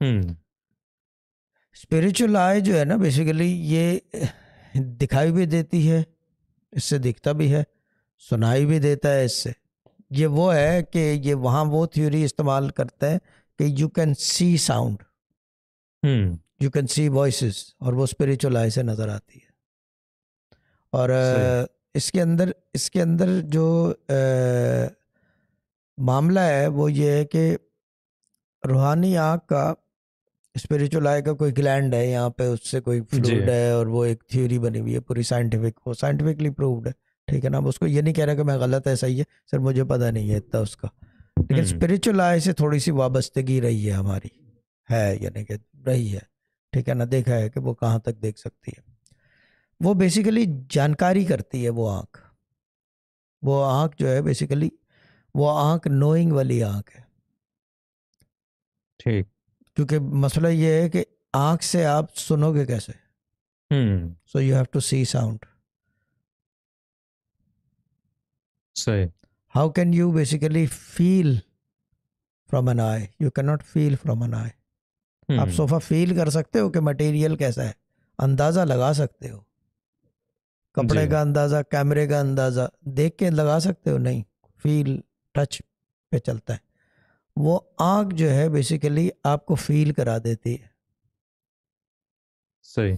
हम्म। Spiritual आई जो है ना, बेसिकली ये दिखाई भी देती है, इससे दिखता भी है, सुनाई भी देता है इससे। ये वो है कि ये वहाँ वो थ्योरी इस्तेमाल करते हैं कि you can see sound, hmm. You can see voices, और वो स्पिरिचुअल आई से नज़र आती है। और सही। इसके अंदर जो मामला है वो ये है कि रूहानी आँख का, स्पिरिचुअल आई का कोई ग्लैंड है यहाँ पे, उससे कोई जी। फ्लूइड है, और वो एक थ्योरी बनी हुई है पूरी साइंटिफिक, वो साइंटिफिकली प्रूव्ड है। ठीक है ना, अब उसको ये नहीं कह रहा कि मैं गलत है सही है, सर मुझे पता नहीं है इतना उसका, लेकिन हम्म। स्पिरिचुअल आई से थोड़ी सी वाबस्तगी रही है हमारी, है यानी कि रही है। ठीक है ना, देखा है कि वो कहाँ तक देख सकती है। वो बेसिकली जानकारी करती है वो आँख। वो आँख जो है बेसिकली, वो आँख नोइंग वाली आँख है। ठीक। क्योंकि मसला ये है कि आँख से आप सुनोगे कैसे? Hmm. So you have to see sound. सही। How can you basically feel from an eye? You can not feel from an eye. आप हम्म। सोफा फील कर सकते हो कि मटेरियल कैसा है, अंदाज़ा लगा सकते हो, कपड़े जी। का अंदाज़ा, कैमरे का अंदाज़ा देख के लगा सकते हो? नहीं, फील, टच पे चलता है। वो आँख जो है बेसिकली आपको फील करा देती है। सही।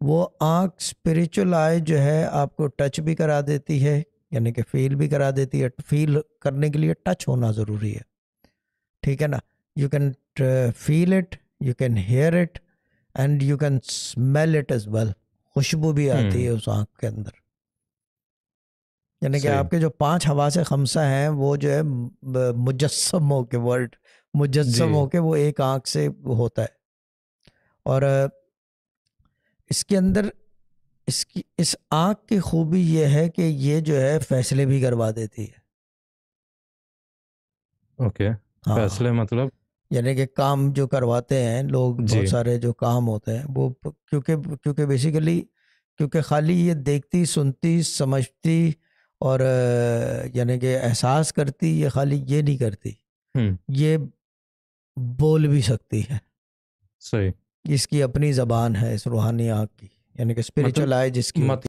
वो आँख स्पिरिचुअल आई जो है आपको टच भी करा देती है, यानी कि फील भी करा देती है। फील करने के लिए टच होना ज़रूरी है। ठीक है ना, you can feel it, you can hear it, and you can smell it as well. खुशबू भी आती है हम्म। उस आँख के अंदर। यानी कि सही। आपके जो 5 हवा से खमसा हैं वो जो है मुजस्सम होके, वर्ड जी। मुजस्सम होके वो एक आँख से होता है। और इसके अंदर इसकी इस आँख की खूबी ये है कि ये जो है फैसले भी करवा देती है। ओके। हाँ, फैसले मतलब? यानी कि काम जो करवाते हैं लोग, बहुत जी। सारे जो काम होते हैं वो क्योंकि क्योंकि बेसिकली, क्योंकि खाली ये देखती, सुनती, समझती और यानी कि एहसास करती, ये खाली ये नहीं करती, हम्म। ये बोल भी सकती है। सही। इसकी अपनी ज़बान है इस रूहानी आँख की, यानी कि मतलब स्पिरिचुअल आई जिसकी मत होती है।